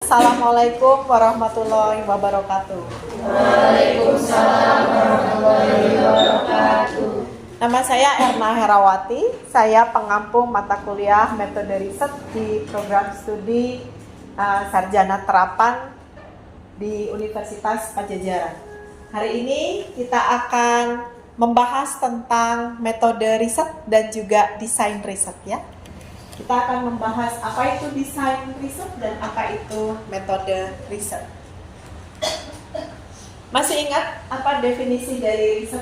Assalamualaikum warahmatullahi wabarakatuh. Waalaikumsalam warahmatullahi wabarakatuh. Nama saya Erna Herawati. Saya pengampu mata kuliah metode riset di program studi Sarjana Terapan di Universitas Padjadjaran. Hari ini kita akan membahas tentang metode riset dan juga desain riset ya. Kita akan membahas apa itu desain riset dan apa itu metode riset. Masih ingat apa definisi dari riset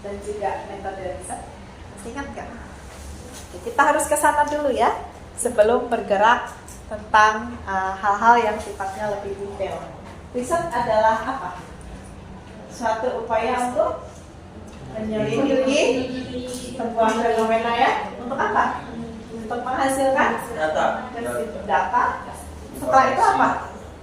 dan juga metode riset? Masih ingat kan? Kita harus ke sana dulu ya sebelum bergerak tentang hal-hal yang sifatnya lebih detail. Riset adalah apa? Suatu upaya untuk menyelidiki sebuah fenomena ya. Untuk apa? Untuk menghasilkan data. Setelah itu apa?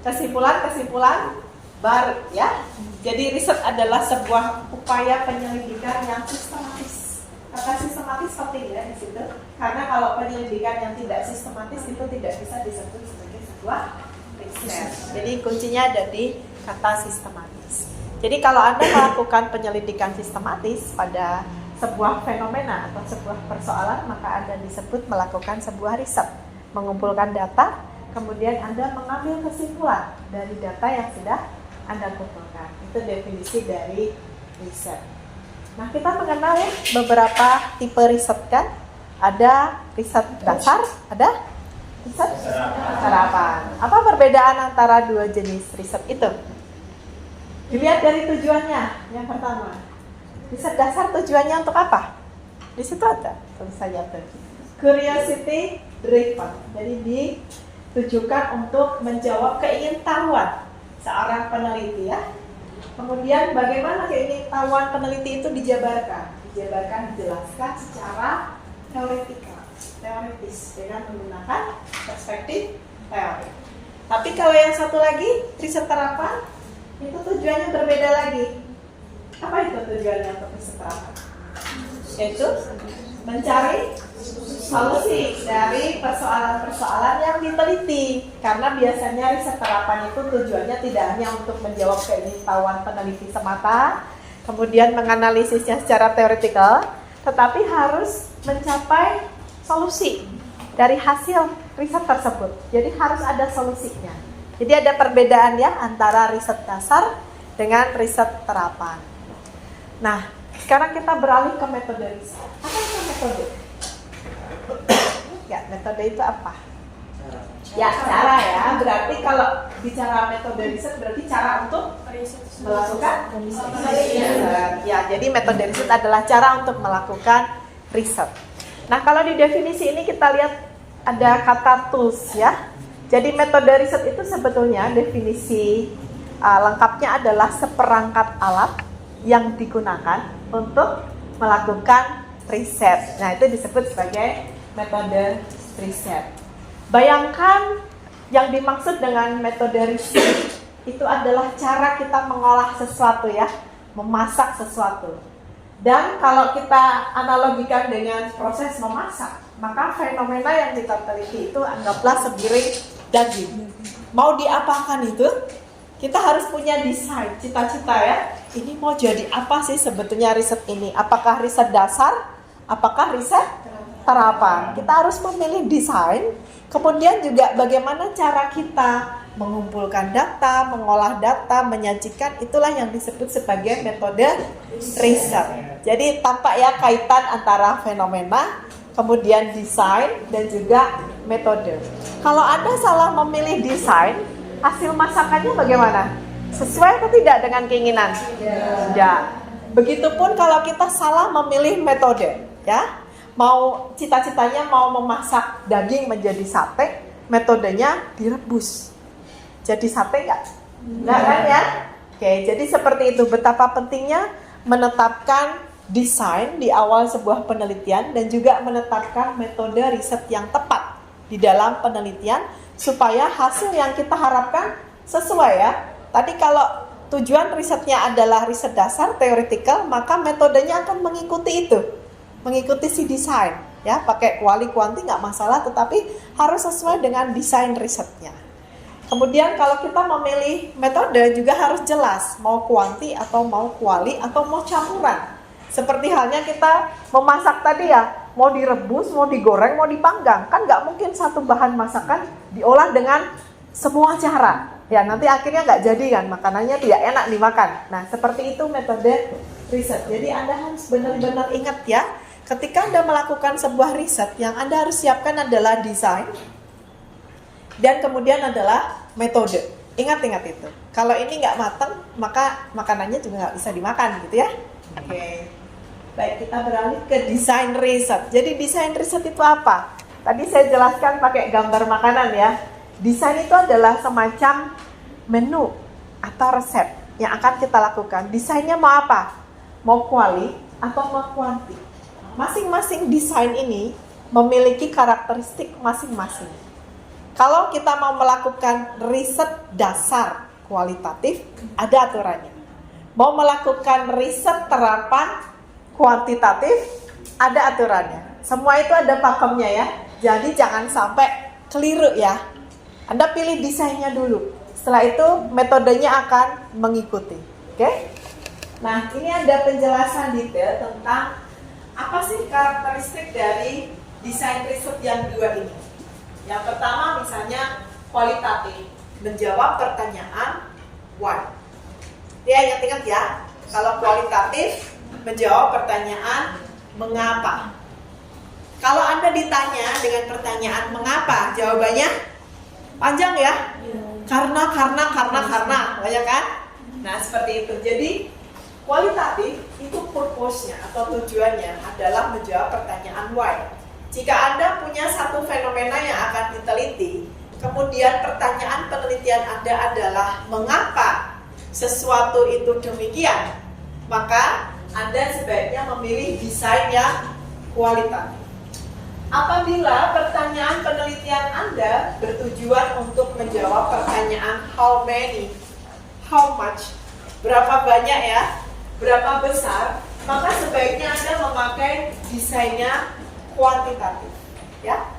Kesimpulan baru ya. Jadi riset adalah sebuah upaya penyelidikan yang sistematis. Kata sistematis penting ya di situ. Karena kalau penyelidikan yang tidak sistematis itu tidak bisa disebut sebagai sebuah riset. Jadi kuncinya ada di kata sistematis. Jadi kalau Anda melakukan penyelidikan sistematis pada sebuah fenomena atau sebuah persoalan, maka Anda disebut melakukan sebuah riset. Mengumpulkan data, kemudian Anda mengambil kesimpulan dari data yang sudah Anda kumpulkan. Itu definisi dari riset. Nah, kita mengenal ya beberapa tipe riset kan. Ada riset dasar, ada riset terapan. Apa perbedaan antara dua jenis riset itu? Dilihat dari tujuannya. Yang pertama, riset dasar tujuannya untuk apa? Di situ ada tulisannya tuh. Curiosity driven. Jadi ditujukan untuk menjawab keingintahuan seorang peneliti ya. Kemudian bagaimana keingintahuan peneliti itu dijabarkan? Dijelaskan secara teoritis dengan menggunakan perspektif teori. Tapi kalau yang satu lagi, riset terapan, itu tujuannya berbeda lagi. Apa itu tujuannya untuk riset terapan? Yaitu mencari solusi dari persoalan-persoalan yang diteliti. Karena biasanya riset terapan itu tujuannya tidak hanya untuk menjawab keingintahuan peneliti semata, kemudian menganalisisnya secara teoretikal, tetapi harus mencapai solusi dari hasil riset tersebut. Jadi harus ada solusinya. Jadi ada perbedaan ya antara riset dasar dengan riset terapan. Nah, sekarang kita beralih ke metode riset. Apa itu metode? Ya, metode itu apa? Ya, cara ya. Berarti kalau bicara metode riset berarti cara untuk melakukan riset. Ya, jadi metode riset adalah cara untuk melakukan riset. Nah, kalau di definisi ini kita lihat ada kata tools ya. Jadi metode riset itu sebetulnya definisi lengkapnya adalah seperangkat alat yang digunakan untuk melakukan riset. Nah, itu disebut sebagai metode riset. Bayangkan yang dimaksud dengan metode riset itu adalah cara kita mengolah sesuatu ya, memasak sesuatu. Dan kalau kita analogikan dengan proses memasak, maka fenomena yang kita teliti itu anggaplah sebiring daging. Mau diapakan itu? Kita harus punya desain, cita-cita ya. Ini mau jadi apa sih sebetulnya riset ini? Apakah riset dasar? Apakah riset terapan? Kita harus memilih desain. Kemudian juga bagaimana cara kita mengumpulkan data, mengolah data, menyajikan, itulah yang disebut sebagai metode riset. Jadi tampak ya kaitan antara fenomena, kemudian desain dan juga metode. Kalau Anda salah memilih desain, hasil masakannya bagaimana? Sesuai atau tidak dengan keinginan? Tidak. Begitupun kalau kita salah memilih metode, ya. Mau cita-citanya mau memasak daging menjadi sate, metodenya direbus. Jadi sate enggak? Enggak kan ya? Oke, jadi seperti itu betapa pentingnya menetapkan desain di awal sebuah penelitian dan juga menetapkan metode riset yang tepat di dalam penelitian supaya hasil yang kita harapkan sesuai ya. Tadi kalau tujuan risetnya adalah riset dasar teoretikal, maka metodenya akan mengikuti itu, mengikuti si desain ya, pakai kuali kuanti nggak masalah, tetapi harus sesuai dengan desain risetnya. Kemudian kalau kita memilih metode juga harus jelas, mau kuanti atau mau kuali atau mau campuran. Seperti halnya kita memasak tadi ya, mau direbus, mau digoreng, mau dipanggang. Kan nggak mungkin satu bahan masakan diolah dengan semua cara. Ya nanti akhirnya nggak jadi kan, makanannya tidak enak dimakan. Nah seperti itu metode riset. Jadi Anda harus benar-benar ingat ya, ketika Anda melakukan sebuah riset, yang Anda harus siapkan adalah desain, dan kemudian adalah metode. Ingat-ingat itu. Kalau ini nggak matang, maka makanannya juga nggak bisa dimakan gitu ya. Oke. Baik, kita beralih ke desain riset. Jadi desain riset itu apa? Tadi saya jelaskan pakai gambar makanan ya. Desain itu adalah semacam menu atau resep yang akan kita lakukan. Desainnya mau apa? Mau kuali atau mau kuanti? Masing-masing desain ini memiliki karakteristik masing-masing. Kalau kita mau melakukan riset dasar kualitatif, ada aturannya. Mau melakukan riset terapan kuantitatif, ada aturannya. Semua itu ada pakemnya ya. Jadi jangan sampai keliru ya. Anda pilih desainnya dulu. Setelah itu metodenya akan mengikuti. Oke? Nah, ini ada penjelasan detail tentang apa sih karakteristik dari desain riset yang dua ini. Yang pertama misalnya kualitatif, menjawab pertanyaan why. Ya, ingat-ingat ya, kalau kualitatif menjawab pertanyaan mengapa. Kalau Anda ditanya dengan pertanyaan mengapa, jawabannya panjang ya. Karena, banyak kan? Nah, seperti itu. Jadi kualitatif itu purpose-nya atau tujuannya adalah menjawab pertanyaan why. Jika Anda punya satu fenomena yang akan diteliti, kemudian pertanyaan penelitian Anda adalah mengapa sesuatu itu demikian, maka Anda sebaiknya memilih desain yang kualitatif. Apabila pertanyaan penelitian Anda bertujuan untuk menjawab pertanyaan how many, how much, berapa banyak ya, berapa besar, maka sebaiknya Anda memakai desainnya kuantitatif, ya.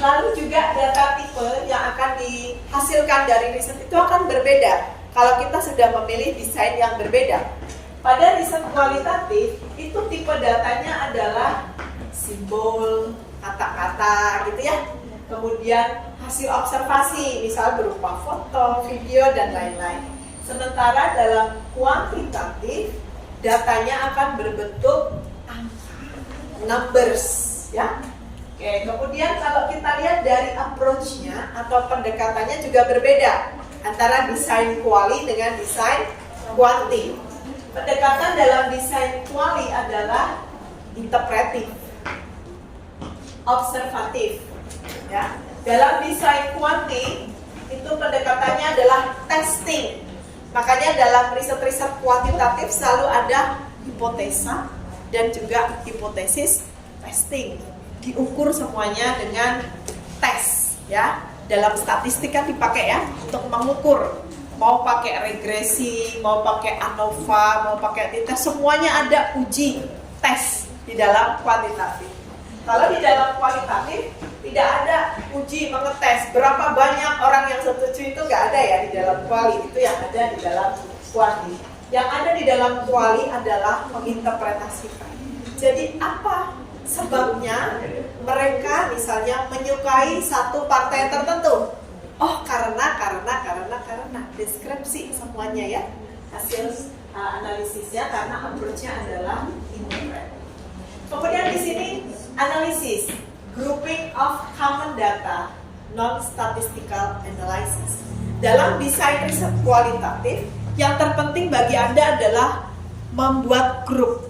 Lalu juga data tipe yang akan dihasilkan dari riset itu akan berbeda kalau kita sudah memilih desain yang berbeda. Pada riset kualitatif itu tipe datanya adalah simbol, kata-kata gitu ya. Kemudian hasil observasi, misal berupa foto, video dan lain-lain. Sementara dalam kuantitatif datanya akan berbentuk numbers ya. Oke, kemudian kalau kita lihat dari approach-nya atau pendekatannya juga berbeda antara desain kuali dengan desain kuanti. Pendekatan dalam desain kuali adalah interpretif, observatif ya. Dalam desain kuanti itu pendekatannya adalah testing. Makanya dalam riset-riset kuantitatif selalu ada hipotesa dan juga hipotesis testing, diukur semuanya dengan tes ya. Dalam statistik kan dipakai ya untuk mengukur, mau pakai regresi, mau pakai ANOVA, mau pakai t-test, semuanya ada uji tes di dalam kuantitatif. Kalau di dalam kualitatif tidak ada uji mengetes berapa banyak orang yang setuju, itu nggak ada ya di dalam kuali, itu yang ada di dalam kuanti. Yang ada di dalam kuali adalah menginterpretasikan. Jadi apa sebabnya mereka misalnya menyukai satu partai tertentu? Oh karena deskripsi semuanya ya, hasil analisisnya, karena approach-nya adalah interpret. Kemudian di sini analisis, grouping of common data, non-statistical analysis. Dalam desain riset kualitatif, yang terpenting bagi Anda adalah membuat grup,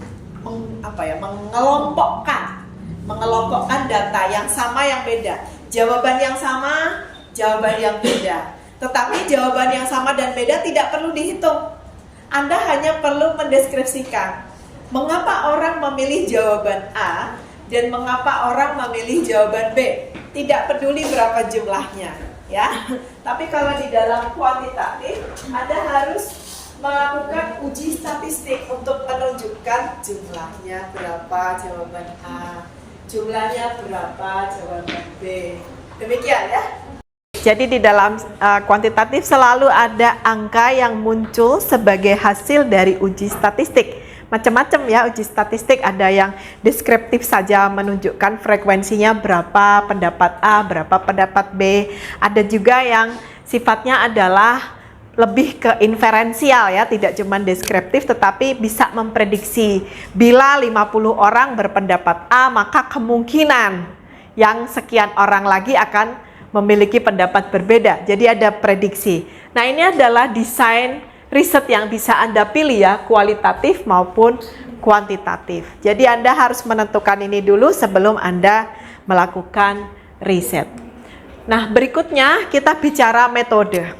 mengelompokkan data yang sama yang beda, jawaban yang sama, jawaban yang beda. Tetapi jawaban yang sama dan beda tidak perlu dihitung. Anda hanya perlu mendeskripsikan mengapa orang memilih jawaban A dan mengapa orang memilih jawaban B. Tidak peduli berapa jumlahnya, ya. Tapi kalau di dalam kuantitatif, Anda harus melakukan uji statistik untuk menunjukkan jumlahnya berapa jawaban A, jumlahnya berapa jawaban B. Demikian ya. Jadi di dalam kuantitatif selalu ada angka yang muncul sebagai hasil dari uji statistik. Macam-macam ya uji statistik, ada yang deskriptif saja menunjukkan frekuensinya berapa pendapat A, berapa pendapat B. Ada juga yang sifatnya adalah lebih ke inferensial ya, tidak cuma deskriptif tetapi bisa memprediksi bila 50 orang berpendapat A, maka kemungkinan yang sekian orang lagi akan memiliki pendapat berbeda. Jadi ada prediksi. Nah, ini adalah desain riset yang bisa Anda pilih ya, kualitatif maupun kuantitatif. Jadi Anda harus menentukan ini dulu sebelum Anda melakukan riset. Nah, berikutnya kita bicara metode.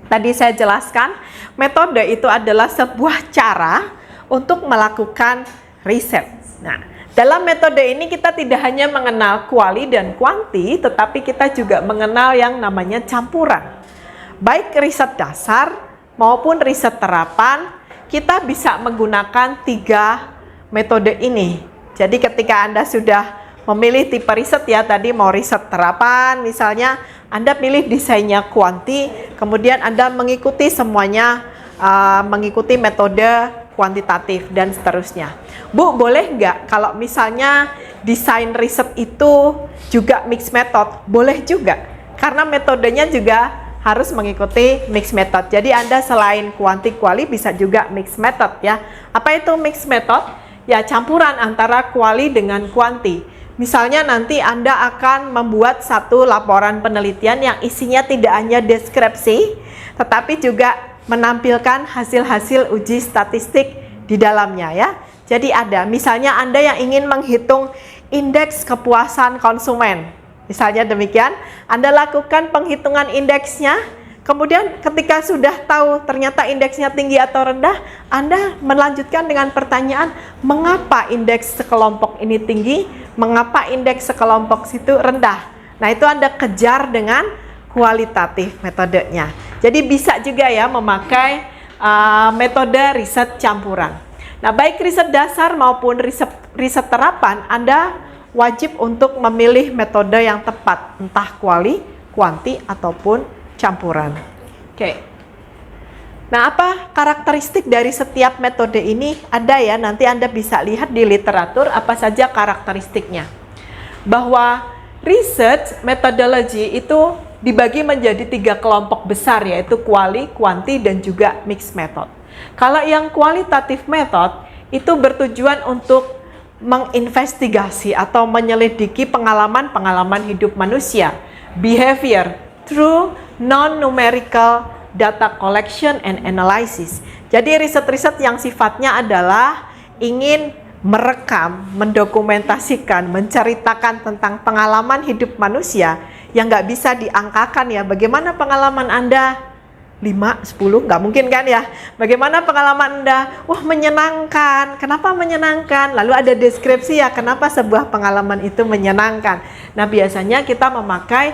Tadi saya jelaskan, metode itu adalah sebuah cara untuk melakukan riset. Nah, dalam metode ini kita tidak hanya mengenal kuali dan kuanti, tetapi kita juga mengenal yang namanya campuran. Baik riset dasar maupun riset terapan, kita bisa menggunakan 3 metode ini. Jadi ketika Anda sudah memilih tipe riset ya, tadi mau riset terapan misalnya, Anda pilih desainnya kuanti, kemudian Anda mengikuti semuanya, mengikuti metode kuantitatif dan seterusnya. Bu, boleh nggak kalau misalnya desain riset itu juga mixed method? Boleh juga, karena metodenya juga harus mengikuti mixed method. Jadi Anda selain kuanti kuali bisa juga mixed method ya. Apa itu mixed method? Ya, campuran antara kuali dengan kuanti. Misalnya nanti Anda akan membuat satu laporan penelitian yang isinya tidak hanya deskripsi, tetapi juga menampilkan hasil-hasil uji statistik di dalamnya ya. Jadi ada, misalnya Anda yang ingin menghitung indeks kepuasan konsumen. Misalnya demikian, Anda lakukan penghitungan indeksnya, kemudian ketika sudah tahu ternyata indeksnya tinggi atau rendah, Anda melanjutkan dengan pertanyaan, mengapa indeks sekelompok ini tinggi? Mengapa indeks sekelompok situ rendah? Nah, itu Anda kejar dengan kualitatif metodenya. Jadi bisa juga ya memakai metode riset campuran. Nah, baik riset dasar maupun riset terapan, Anda wajib untuk memilih metode yang tepat, entah kuali, kuanti, ataupun campuran. Oke. Nah, apa karakteristik dari setiap metode ini? Ada ya, nanti Anda bisa lihat di literatur apa saja karakteristiknya. Bahwa research methodology itu dibagi menjadi 3 kelompok besar, yaitu kuali, kuanti, dan juga mixed method. Kalau yang kualitatif method itu bertujuan untuk menginvestigasi atau menyelidiki pengalaman-pengalaman hidup manusia, behavior, through non-numerical data collection and analysis. Jadi riset-riset yang sifatnya adalah ingin merekam, mendokumentasikan, menceritakan tentang pengalaman hidup manusia yang nggak bisa diangkakan ya. Bagaimana pengalaman Anda? 5, 10, nggak mungkin kan ya. Bagaimana pengalaman Anda? Wah, menyenangkan. Kenapa menyenangkan? Lalu ada deskripsi ya, kenapa sebuah pengalaman itu menyenangkan. Nah, biasanya kita memakai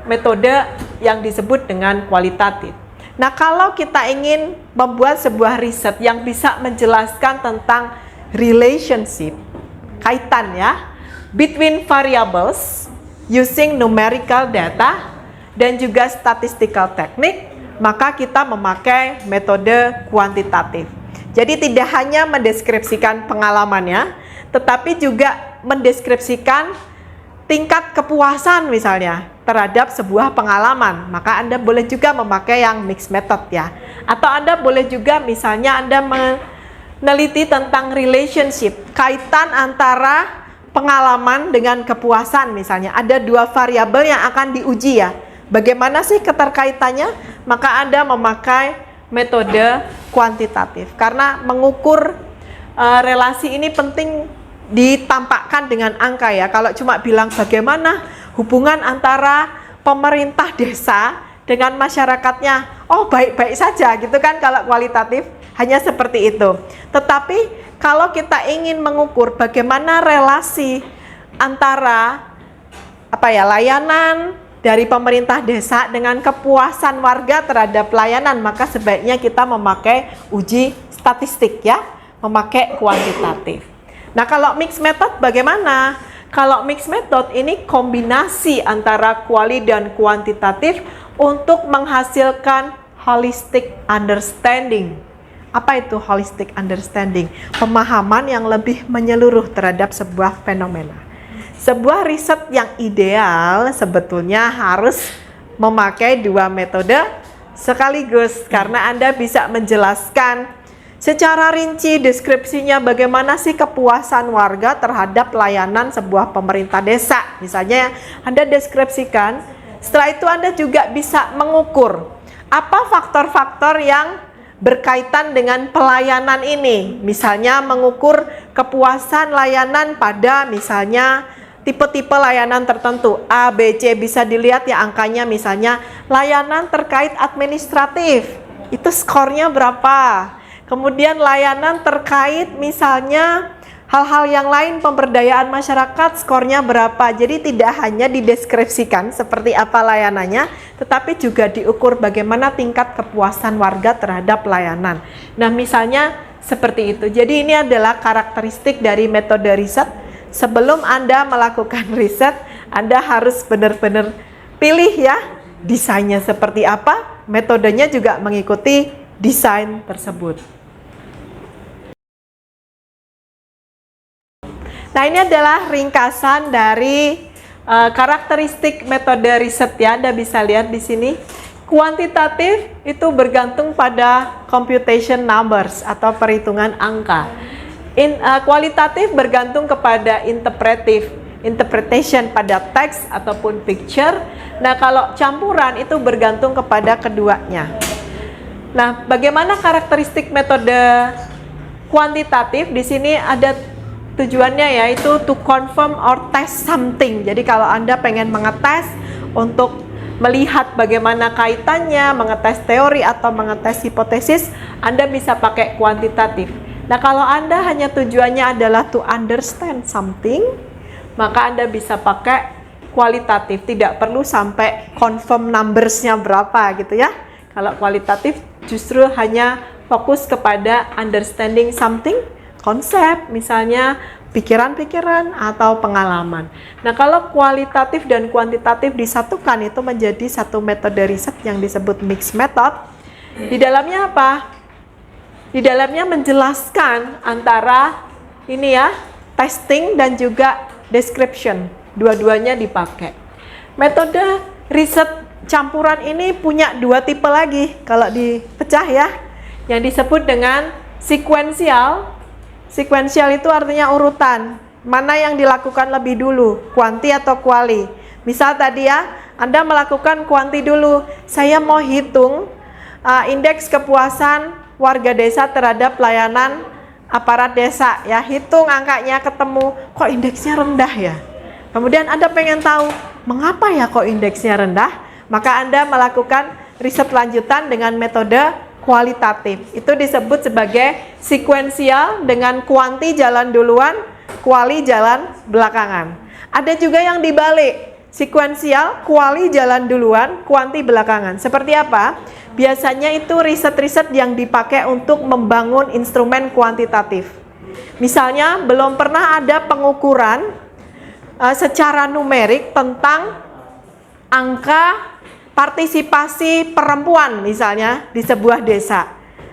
metode yang disebut dengan kualitatif. Nah, kalau kita ingin membuat sebuah riset yang bisa menjelaskan tentang relationship, kaitan ya, between variables using numerical data dan juga statistical technique, maka kita memakai metode kuantitatif. Jadi tidak hanya mendeskripsikan pengalamannya, tetapi juga mendeskripsikan tingkat kepuasan misalnya terhadap sebuah pengalaman, maka Anda boleh juga memakai yang mixed method ya. Atau Anda boleh juga misalnya Anda meneliti tentang relationship, kaitan antara pengalaman dengan kepuasan misalnya. Ada 2 variabel yang akan diuji ya. Bagaimana sih keterkaitannya? Maka Anda memakai metode kuantitatif. Karena mengukur relasi ini penting ditampakkan dengan angka ya. Kalau cuma bilang bagaimana hubungan antara pemerintah desa dengan masyarakatnya, oh baik-baik saja gitu kan kalau kualitatif, hanya seperti itu. Tetapi kalau kita ingin mengukur bagaimana relasi antara layanan dari pemerintah desa dengan kepuasan warga terhadap layanan, maka sebaiknya kita memakai uji statistik ya, memakai kuantitatif. Nah, kalau mixed method bagaimana? Kalau mixed method ini kombinasi antara kuali dan kuantitatif untuk menghasilkan holistic understanding. Apa itu holistic understanding? Pemahaman yang lebih menyeluruh terhadap sebuah fenomena. Sebuah riset yang ideal sebetulnya harus memakai dua metode sekaligus karena Anda bisa menjelaskan secara rinci deskripsinya bagaimana sih kepuasan warga terhadap layanan sebuah pemerintah desa. Misalnya Anda deskripsikan, setelah itu Anda juga bisa mengukur apa faktor-faktor yang berkaitan dengan pelayanan ini. Misalnya mengukur kepuasan layanan pada misalnya tipe-tipe layanan tertentu. A, B, C bisa dilihat ya angkanya, misalnya layanan terkait administratif. Itu skornya berapa? Kemudian layanan terkait misalnya hal-hal yang lain pemberdayaan masyarakat skornya berapa. Jadi tidak hanya dideskripsikan seperti apa layanannya, tetapi juga diukur bagaimana tingkat kepuasan warga terhadap layanan. Nah misalnya seperti itu. Jadi ini adalah karakteristik dari metode riset. Sebelum Anda melakukan riset, Anda harus benar-benar pilih ya desainnya seperti apa, metodenya juga mengikuti desain tersebut. Nah ini adalah ringkasan dari karakteristik metode riset ya. Anda bisa lihat di sini. Kuantitatif itu bergantung pada computation numbers atau perhitungan angka. Kualitatif bergantung kepada interpretation pada teks ataupun picture. Nah kalau campuran itu bergantung kepada keduanya. Nah bagaimana karakteristik metode kuantitatif? Di sini ada tujuannya yaitu to confirm or test something. Jadi kalau Anda pengen mengetes untuk melihat bagaimana kaitannya, mengetes teori atau mengetes hipotesis, Anda bisa pakai kuantitatif. Nah kalau Anda hanya tujuannya adalah to understand something, maka Anda bisa pakai kualitatif. Tidak perlu sampai confirm numbersnya berapa gitu ya. Kalau kualitatif justru hanya fokus kepada understanding something, konsep, misalnya pikiran-pikiran atau pengalaman. Nah, kalau kualitatif dan kuantitatif disatukan itu menjadi satu metode riset yang disebut mixed method. Di dalamnya apa? Di dalamnya menjelaskan antara ini ya, testing dan juga description. Dua-duanya dipakai. Metode riset campuran ini punya dua tipe lagi kalau dipecah ya. Yang disebut dengan sekuensial. Sekuensial itu artinya urutan. Mana yang dilakukan lebih dulu, kuanti atau kuali. Misal tadi ya, Anda melakukan kuanti dulu. Saya mau hitung indeks kepuasan warga desa terhadap layanan aparat desa. Ya, hitung angkanya ketemu, kok indeksnya rendah ya. Kemudian Anda pengen tahu, mengapa ya kok indeksnya rendah? Maka Anda melakukan riset lanjutan dengan metode kualitatif. Itu disebut sebagai sekuensial dengan kuanti jalan duluan, kuali jalan belakangan. Ada juga yang dibalik, sekuensial, kuali jalan duluan, kuanti belakangan. Seperti apa? Biasanya itu riset-riset yang dipakai untuk membangun instrumen kuantitatif. Misalnya belum pernah ada pengukuran secara numerik tentang angka partisipasi perempuan misalnya di sebuah desa.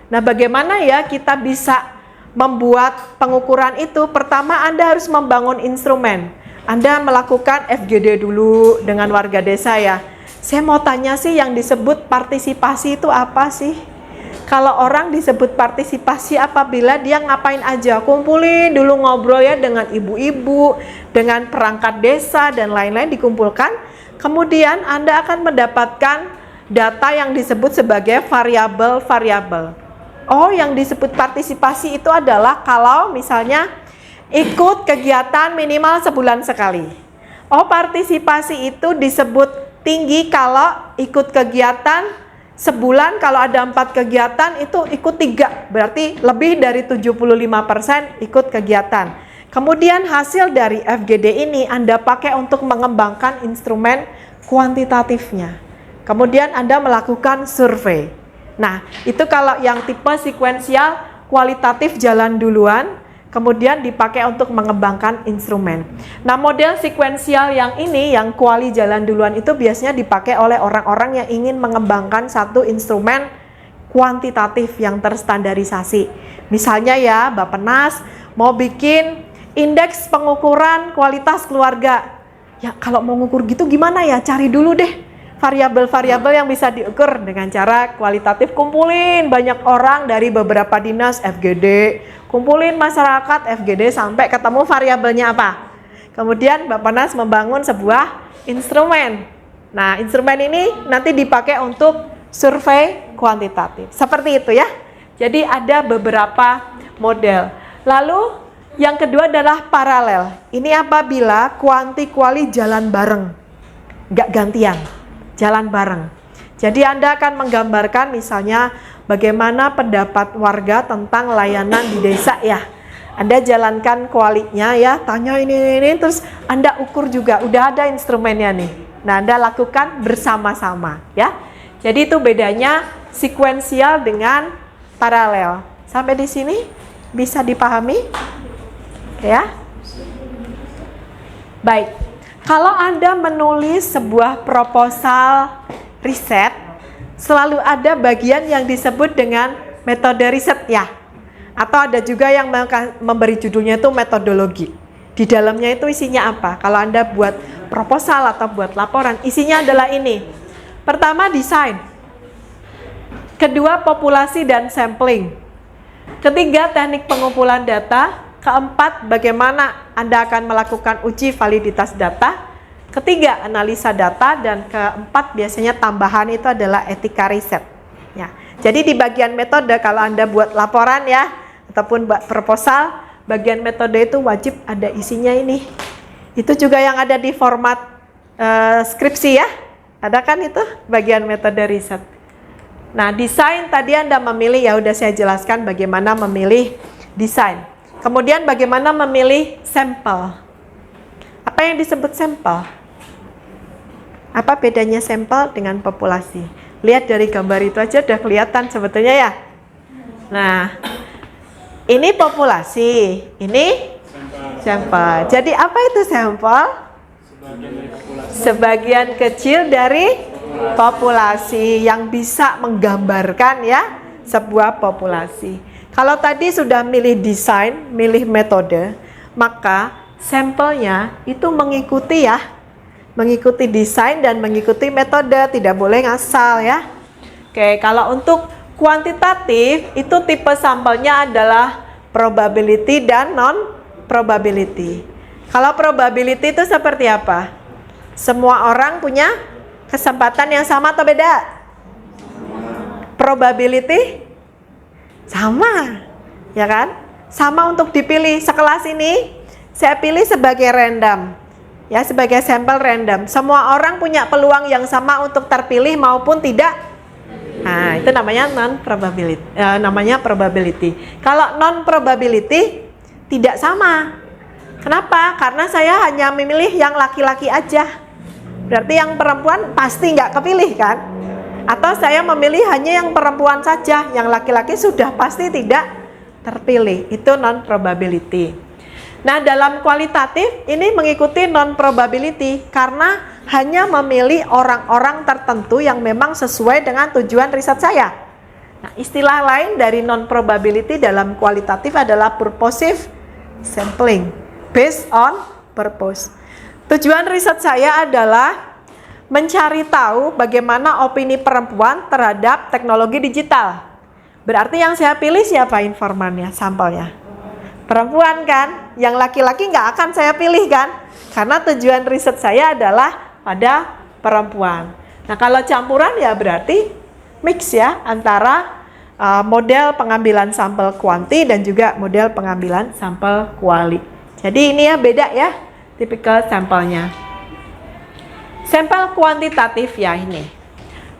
Nah, bagaimana ya kita bisa membuat pengukuran itu? Pertama, Anda harus membangun instrumen. Anda melakukan FGD dulu dengan warga desa ya. Saya mau tanya sih yang disebut partisipasi itu apa sih? Kalau orang disebut partisipasi apabila dia ngapain aja, kumpulin dulu ngobrol ya dengan ibu-ibu, dengan perangkat desa dan lain-lain dikumpulkan. Kemudian Anda akan mendapatkan data yang disebut sebagai variabel-variabel. Oh, yang disebut partisipasi itu adalah kalau misalnya ikut kegiatan minimal sebulan sekali. Oh, partisipasi itu disebut tinggi kalau ikut kegiatan sebulan, kalau ada 4 kegiatan itu ikut 3, berarti lebih dari 75% ikut kegiatan. Kemudian hasil dari FGD ini Anda pakai untuk mengembangkan instrumen kuantitatifnya. Kemudian Anda melakukan survei. Nah, itu kalau yang tipe sekuensial kualitatif jalan duluan. kemudian dipakai untuk mengembangkan instrumen. Nah, model sekuensial yang ini, yang kuali jalan duluan itu biasanya dipakai oleh orang-orang yang ingin mengembangkan satu instrumen kuantitatif yang terstandarisasi. Misalnya ya, Bappenas mau bikin indeks pengukuran kualitas keluarga. Ya, kalau mau ngukur gitu gimana ya? Cari dulu deh variabel-variabel yang bisa diukur dengan cara kualitatif. Kumpulin banyak orang dari beberapa dinas FGD, kumpulin masyarakat FGD sampai ketemu variabelnya apa. Kemudian Bappenas membangun sebuah instrumen. Nah, instrumen ini nanti dipakai untuk survei kuantitatif. Seperti itu ya. Jadi ada beberapa model. Lalu yang kedua adalah paralel. Ini apabila kuanti-kuali jalan bareng, nggak gantian, jalan bareng. Jadi Anda akan menggambarkan misalnya bagaimana pendapat warga tentang layanan di desa ya. Anda jalankan kualinya ya, tanya ini, terus Anda ukur juga, udah ada instrumennya nih. Nah, Anda lakukan bersama-sama ya. Jadi itu bedanya sekuensial dengan paralel. Sampai di sini bisa dipahami? Ya. Baik. Kalau Anda menulis sebuah proposal riset, selalu ada bagian yang disebut dengan metode riset ya. Atau ada juga yang memberi judulnya itu metodologi. Di dalamnya itu isinya apa? Kalau Anda buat proposal atau buat laporan, isinya adalah ini. Pertama, desain. Kedua, populasi dan sampling. Ketiga, teknik pengumpulan data. Keempat, bagaimana Anda akan melakukan uji validitas data. Ketiga, analisa data. Dan keempat, biasanya tambahan itu adalah etika riset ya. Jadi di bagian metode, kalau Anda buat laporan ya, ataupun buat proposal, bagian metode itu wajib ada isinya ini. Itu juga yang ada di format skripsi ya. Ada kan itu bagian metode riset. Nah, desain tadi Anda memilih, ya udah saya jelaskan bagaimana memilih desain. Kemudian bagaimana memilih sampel. Apa yang disebut sampel? Apa bedanya sampel dengan populasi? Lihat dari gambar itu aja udah kelihatan sebetulnya ya. Nah, ini populasi, ini sampel. Jadi apa itu sampel? Sebagian kecil dari populasi yang bisa menggambarkan ya sebuah populasi. Kalau tadi sudah milih desain, milih metode, maka sampelnya itu mengikuti ya, mengikuti desain dan mengikuti metode, tidak boleh ngasal ya. Oke, kalau untuk kuantitatif itu tipe sampelnya adalah probability dan non-probability. Kalau probability itu seperti apa? Semua orang punya kesempatan yang sama atau beda? Probability sama, ya kan? Sama untuk dipilih. Sekelas ini saya pilih sebagai random, ya, sebagai sampel random. Semua orang punya peluang yang sama untuk terpilih maupun tidak. Nah, itu namanya non-probability. Namanya probability. Kalau non-probability tidak sama. Kenapa? Karena saya hanya memilih yang laki-laki aja. Berarti yang perempuan pasti nggak kepilih kan? Atau saya memilih hanya yang perempuan saja, yang laki-laki sudah pasti tidak terpilih. Itu non-probability. Nah, dalam kualitatif ini mengikuti non-probability karena hanya memilih orang-orang tertentu yang memang sesuai dengan tujuan riset saya. Nah, istilah lain dari non-probability dalam kualitatif adalah purposive sampling, based on purpose. Tujuan riset saya adalah mencari tahu bagaimana opini perempuan terhadap teknologi digital. Berarti yang saya pilih siapa informannya, sampelnya? Perempuan kan? Yang laki-laki nggak akan saya pilih kan? Karena tujuan riset saya adalah pada perempuan. Nah, kalau campuran ya berarti mix ya antara model pengambilan sampel kuanti dan juga model pengambilan sampel kuali. Jadi ini ya beda ya tipikal sampelnya. Sampel kuantitatif ya ini.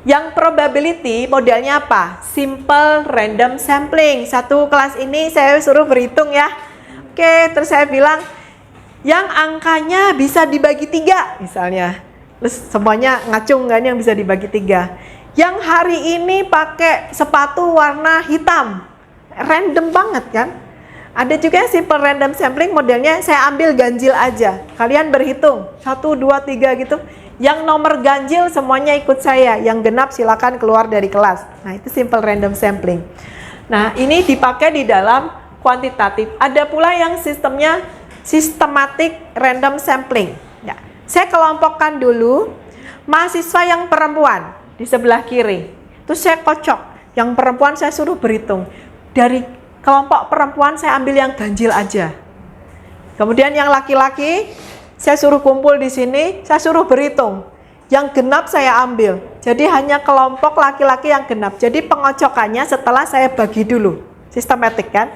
Yang probability modelnya apa? Simple random sampling. Satu kelas ini saya suruh berhitung ya. Oke, terus saya bilang yang angkanya bisa dibagi 3 misalnya. Terus semuanya ngacung kan yang bisa dibagi 3. Yang hari ini pakai sepatu warna hitam. Random banget kan? Ada juga simple random sampling, modelnya saya ambil ganjil aja. Kalian berhitung 1, 2, 3 gitu. Yang nomor ganjil semuanya ikut saya, yang genap silakan keluar dari kelas. Nah, itu simple random sampling. Nah, ini dipakai di dalam kuantitatif. Ada pula yang sistemnya systematic random sampling. Ya, saya kelompokkan dulu mahasiswa yang perempuan di sebelah kiri. Terus saya kocok, yang perempuan saya suruh berhitung. Dari kelompok perempuan saya ambil yang ganjil aja. Kemudian yang laki-laki saya suruh kumpul di sini, saya suruh berhitung. Yang genap saya ambil. Jadi hanya kelompok laki-laki yang genap. Jadi pengocokannya setelah saya bagi dulu. Sistematik kan?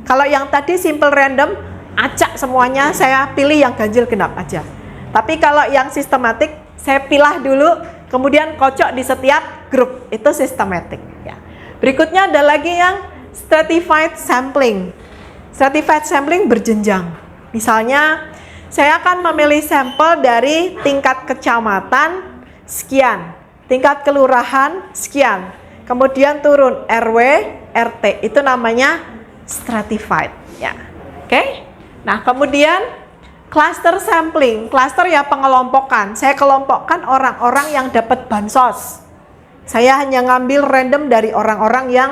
Kalau yang tadi simple random, acak semuanya, saya pilih yang ganjil genap aja. Tapi kalau yang sistematik, saya pilah dulu, kemudian kocok di setiap grup. Itu sistematik. Ya. Berikutnya ada lagi yang stratified sampling. Stratified sampling berjenjang. Misalnya, saya akan memilih sampel dari tingkat kecamatan sekian, tingkat kelurahan sekian, kemudian turun RW, RT. Itu namanya stratified. Ya, oke. Nah, kemudian cluster sampling. Cluster ya pengelompokan. Saya kelompokkan orang-orang yang dapat bansos. Saya hanya ngambil random dari orang-orang yang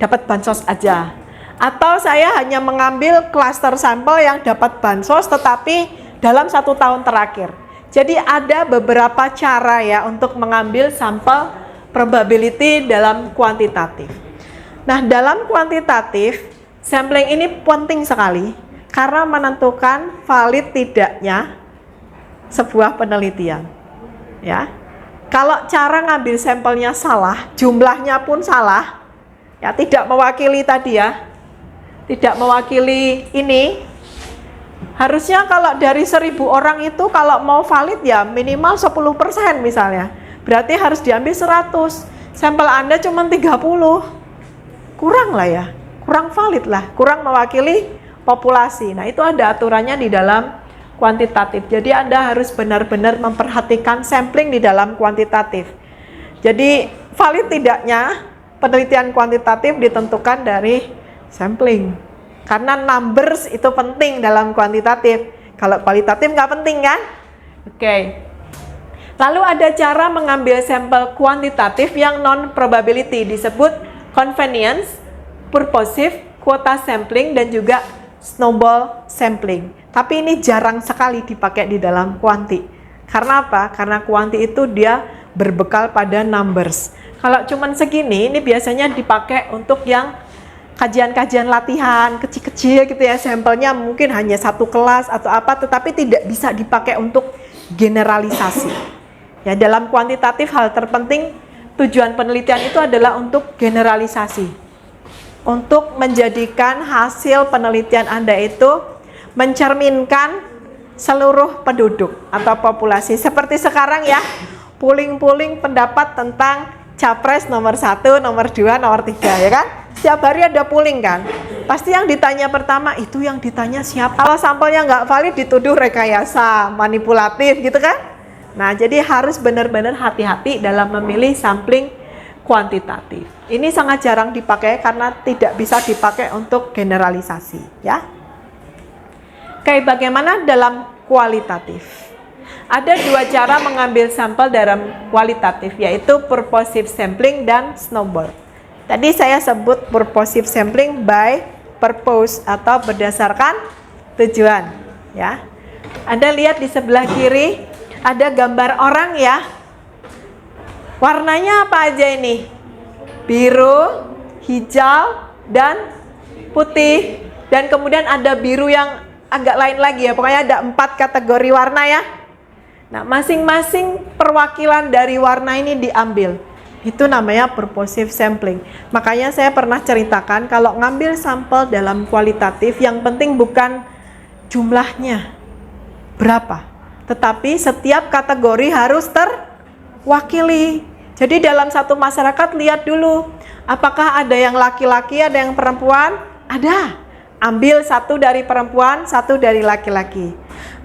dapat bansos aja. Atau saya hanya mengambil cluster sampel yang dapat bansos tetapi dalam 1 tahun terakhir. Jadi ada beberapa cara ya untuk mengambil sampel probability dalam kuantitatif. Nah, dalam kuantitatif, sampling ini penting sekali karena menentukan valid tidaknya sebuah penelitian. Ya. Kalau cara ngambil sampelnya salah, jumlahnya pun salah, ya tidak mewakili tadi ya, tidak mewakili ini. Harusnya kalau dari 1000 orang itu kalau mau valid ya minimal 10% misalnya. Berarti harus diambil 100. Sampel Anda cuma 30. Kurang lah ya, kurang valid lah, kurang mewakili populasi. Nah, itu ada aturannya di dalam kuantitatif. Jadi Anda harus benar-benar memperhatikan sampling di dalam kuantitatif. Jadi valid tidaknya penelitian kuantitatif ditentukan dari sampling. Karena numbers itu penting dalam kuantitatif. Kalau kualitatif nggak penting kan? Oke. Lalu ada cara mengambil sampel kuantitatif yang non-probability. Disebut convenience, purposive, quota sampling, dan juga snowball sampling. Tapi ini jarang sekali dipakai di dalam kuanti. Karena apa? Karena kuanti itu dia berbekal pada numbers. Kalau cuman segini, ini biasanya dipakai untuk yang kajian-kajian latihan kecil-kecil gitu ya, sampelnya mungkin hanya 1 kelas atau apa, tetapi tidak bisa dipakai untuk generalisasi. Ya, dalam kuantitatif hal terpenting tujuan penelitian itu adalah untuk generalisasi. Untuk menjadikan hasil penelitian Anda itu mencerminkan seluruh penduduk atau populasi. Seperti sekarang ya, polling pendapat tentang capres nomor 1, nomor 2, nomor 3 ya kan? Setiap hari ada polling kan? Pasti yang ditanya pertama itu yang ditanya siapa? Kalau sampelnya nggak valid dituduh rekayasa, manipulatif gitu kan? Nah, jadi harus benar-benar hati-hati dalam memilih sampling kuantitatif. Ini sangat jarang dipakai karena tidak bisa dipakai untuk generalisasi ya. Oke, bagaimana dalam kualitatif? Ada 2 cara mengambil sampel dalam kualitatif, yaitu purposive sampling dan snowball. Tadi saya sebut purposive sampling by purpose atau berdasarkan tujuan. Ya, Anda lihat di sebelah kiri ada gambar orang ya. Warnanya apa aja ini? Biru, hijau, dan putih. Dan kemudian ada biru yang agak lain lagi ya. Pokoknya ada 4 kategori warna ya. Nah, masing-masing perwakilan dari warna ini diambil. Itu namanya purposive sampling. Makanya saya pernah ceritakan kalau ngambil sampel dalam kualitatif, yang penting bukan jumlahnya berapa, tetapi setiap kategori harus terwakili. Jadi dalam satu masyarakat lihat dulu, apakah ada yang laki-laki, ada yang perempuan? Ada. Ambil 1 dari perempuan, 1 dari laki-laki.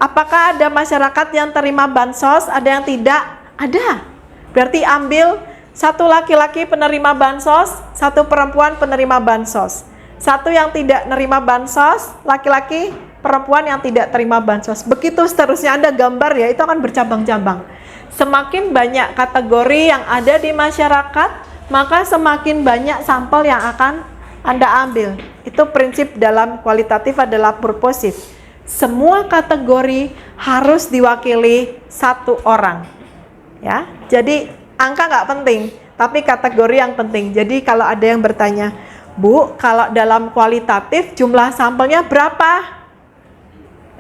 Apakah ada masyarakat yang terima bansos, ada yang tidak? Ada. Berarti ambil 1 laki-laki penerima bansos, 1 perempuan penerima bansos. Satu yang tidak nerima bansos, laki-laki, perempuan yang tidak terima bansos. Begitu seterusnya, Anda gambar ya, itu akan bercabang-cabang. Semakin banyak kategori yang ada di masyarakat, maka semakin banyak sampel yang akan Anda ambil. Itu prinsip dalam kualitatif adalah purposive. Semua kategori harus diwakili satu orang. Ya, jadi angka nggak penting, tapi kategori yang penting. Jadi kalau ada yang bertanya, Bu, kalau dalam kualitatif jumlah sampelnya berapa?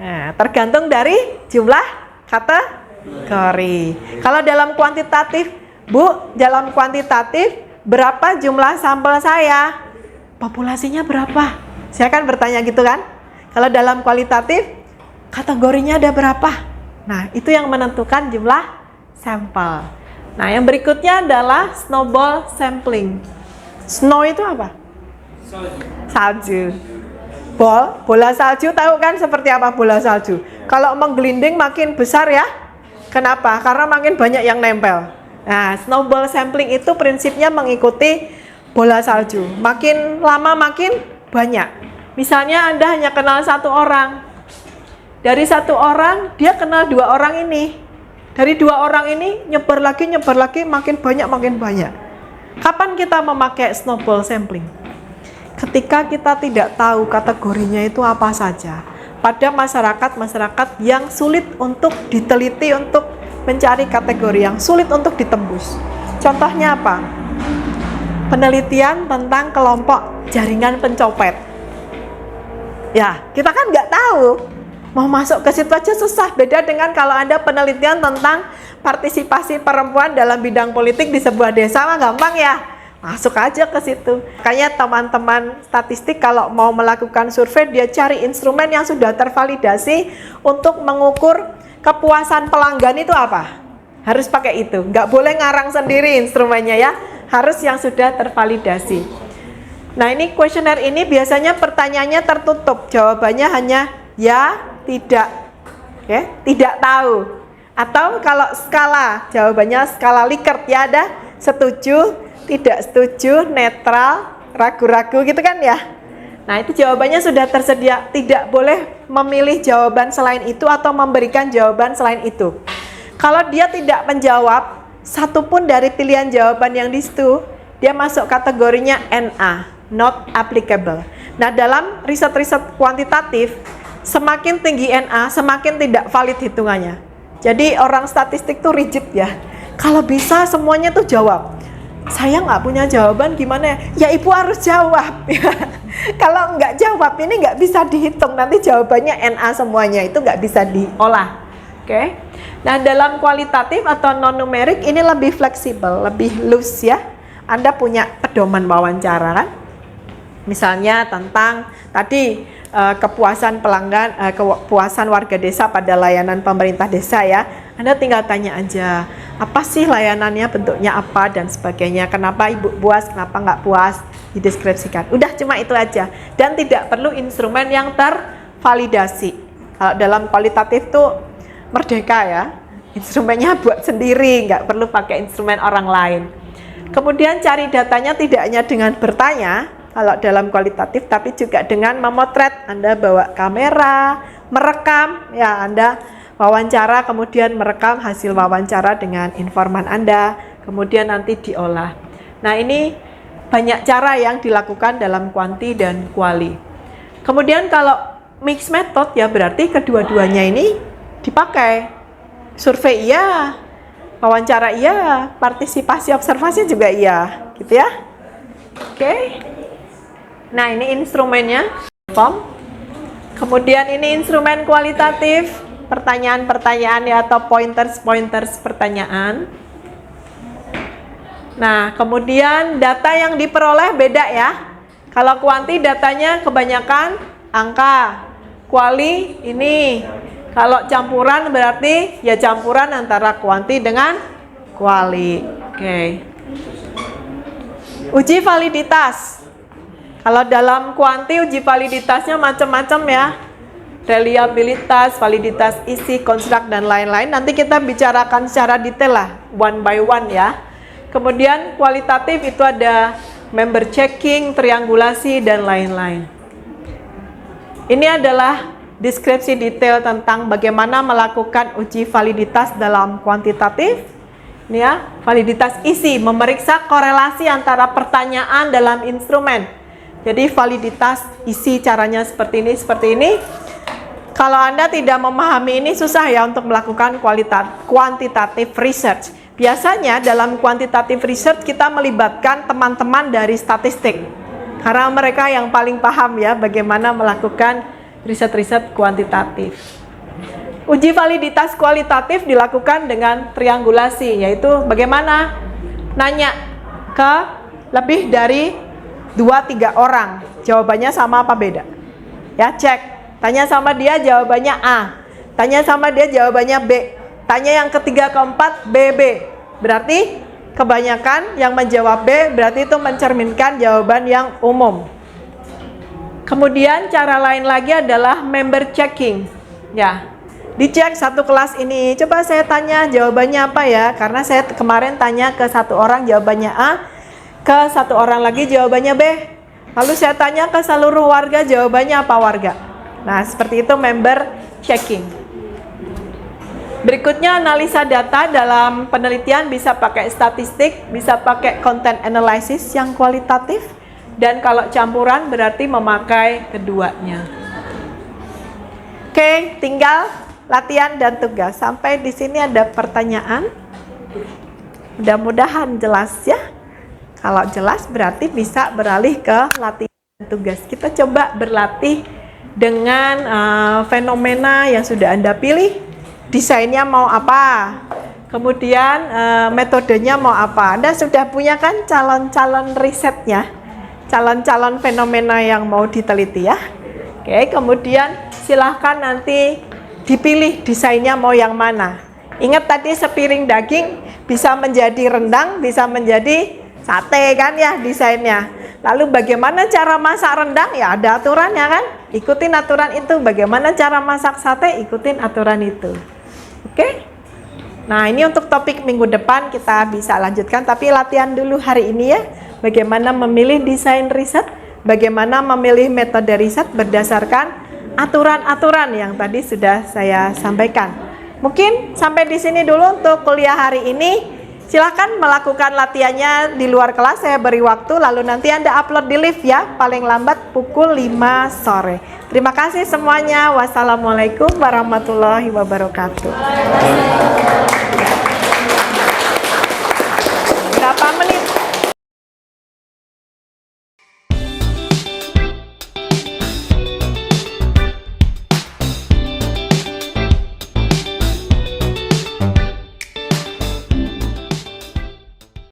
Nah, tergantung dari jumlah kategori. Kalau dalam kuantitatif, Bu, dalam kuantitatif berapa jumlah sampel saya? Populasinya berapa? Saya kan bertanya gitu kan? Kalau dalam kualitatif, kategorinya ada berapa? Nah, itu yang menentukan jumlah sampel. Nah, yang berikutnya adalah snowball sampling. Snow itu apa? Salju. Bola salju, tahu kan seperti apa bola salju? Kalau menggelinding makin besar ya. Kenapa? Karena makin banyak yang nempel. Nah, snowball sampling itu prinsipnya mengikuti bola salju. Makin lama makin banyak. Misalnya Anda hanya kenal satu orang. Dari satu orang dia kenal dua orang ini. Dari dua orang ini nyebar lagi, makin banyak. Kapan kita memakai snowball sampling? Ketika kita tidak tahu kategorinya itu apa saja. Pada masyarakat yang sulit untuk diteliti, untuk mencari kategori yang sulit untuk ditembus. Contohnya apa? Penelitian tentang kelompok jaringan pencopet. Ya, kita kan nggak tahu. Mau masuk ke situ aja susah. Beda dengan kalau ada penelitian tentang partisipasi perempuan dalam bidang politik di sebuah desa, mah gampang ya. Masuk aja ke situ. Makanya teman-teman statistik kalau mau melakukan survei, dia cari instrumen yang sudah tervalidasi untuk mengukur kepuasan pelanggan itu apa. Harus pakai itu. Nggak boleh ngarang sendiri instrumennya ya. Harus yang sudah tervalidasi. Nah, ini kuesioner ini biasanya pertanyaannya tertutup. Jawabannya hanya ya, tidak. Oke, tidak tahu. Atau kalau skala, jawabannya skala Likert ya, ada setuju, tidak setuju, netral, ragu-ragu gitu kan ya. Nah, itu jawabannya sudah tersedia. Tidak boleh memilih jawaban selain itu atau memberikan jawaban selain itu. Kalau dia tidak menjawab satupun dari pilihan jawaban yang di situ, dia masuk kategorinya NA, not applicable. Nah, dalam riset-riset kuantitatif, semakin tinggi NA, semakin tidak valid hitungannya. Jadi orang statistik tuh rigid ya. Kalau bisa semuanya tuh jawab. Saya nggak punya jawaban gimana ya? Ya ibu harus jawab. Kalau nggak jawab ini nggak bisa dihitung. Nanti jawabannya NA semuanya, itu nggak bisa diolah. Oke. Nah, dalam kualitatif atau non numerik ini lebih fleksibel, lebih loose ya. Anda punya pedoman wawancara kan? Misalnya tentang tadi kepuasan pelanggan, kepuasan warga desa pada layanan pemerintah desa ya. Anda tinggal tanya aja, apa sih layanannya, bentuknya apa dan sebagainya. Kenapa ibu puas, kenapa nggak puas, dideskripsikan. Udah cuma itu aja. Dan tidak perlu instrumen yang tervalidasi. Kalau dalam kualitatif tuh merdeka ya. Instrumennya buat sendiri, nggak perlu pakai instrumen orang lain. Kemudian cari datanya tidak hanya dengan bertanya, kalau dalam kualitatif, tapi juga dengan memotret. Anda bawa kamera, merekam, ya Anda wawancara, kemudian merekam hasil wawancara dengan informan Anda, kemudian nanti diolah. Nah, ini banyak cara yang dilakukan dalam kuanti dan kuali. Kemudian kalau mixed method ya berarti kedua-duanya ini dipakai. Survei iya, wawancara iya, partisipasi observasi juga iya, gitu ya. Oke. Nah, ini instrumennya, form. Kemudian ini instrumen kualitatif, pertanyaan-pertanyaan ya, atau pointers pertanyaan. Nah, kemudian data yang diperoleh beda ya. Kalau kuanti datanya kebanyakan angka, kuali ini. Kalau campuran berarti ya campuran antara kuanti dengan kuali. Oke. Uji validitas. Kalau dalam kuanti uji validitasnya macam-macam ya. Reliabilitas, validitas isi, konstruk dan lain-lain. Nanti kita bicarakan secara detail lah, one by one ya. Kemudian kualitatif itu ada member checking, triangulasi, dan lain-lain. Ini adalah deskripsi detail tentang bagaimana melakukan uji validitas dalam kuantitatif. Ini ya, validitas isi, memeriksa korelasi antara pertanyaan dalam instrumen. Jadi validitas isi caranya seperti ini. Kalau Anda tidak memahami ini, susah ya untuk melakukan quantitative research. Biasanya dalam quantitative research kita melibatkan teman-teman dari statistik. Karena mereka yang paling paham ya bagaimana melakukan riset-riset kuantitatif. Uji validitas kualitatif dilakukan dengan triangulasi, yaitu bagaimana nanya ke lebih dari 2-3 orang, jawabannya sama apa beda? Ya, cek. Tanya sama dia jawabannya A, tanya sama dia jawabannya B, tanya yang ketiga keempat BB. Berarti kebanyakan yang menjawab B, berarti itu mencerminkan jawaban yang umum. Kemudian cara lain lagi adalah member checking. Ya, dicek satu kelas ini. Coba saya tanya jawabannya apa ya? Karena saya kemarin tanya ke satu orang jawabannya A, ke satu orang lagi jawabannya B. Lalu saya tanya ke seluruh warga jawabannya apa warga. Nah, seperti itu member checking. Berikutnya analisa data dalam penelitian bisa pakai statistik, bisa pakai content analysis yang kualitatif. Dan kalau campuran berarti memakai keduanya. Oke, tinggal latihan dan tugas. Sampai di sini ada pertanyaan? Mudah-mudahan jelas ya. Kalau jelas berarti bisa beralih ke latihan dan tugas. Kita coba berlatih dengan fenomena yang sudah Anda pilih. Desainnya mau apa? Kemudian metodenya mau apa? Anda sudah punya kan calon-calon risetnya? Calon-calon fenomena yang mau diteliti ya. Oke, kemudian silahkan nanti dipilih desainnya mau yang mana. Ingat tadi sepiring daging bisa menjadi rendang, bisa menjadi sate kan ya desainnya. Lalu bagaimana cara masak rendang? Ya ada aturannya kan. Ikutin aturan itu. Bagaimana cara masak sate? Ikutin aturan itu. Oke. Nah, ini untuk topik minggu depan kita bisa lanjutkan. Tapi latihan dulu hari ini ya. Bagaimana memilih desain riset. Bagaimana memilih metode riset berdasarkan aturan-aturan yang tadi sudah saya sampaikan. Mungkin sampai di sini dulu untuk kuliah hari ini. Silahkan melakukan latihannya di luar kelas, saya beri waktu, lalu nanti Anda upload di live ya, paling lambat pukul 5 sore. Terima kasih semuanya. Wassalamualaikum warahmatullahi wabarakatuh.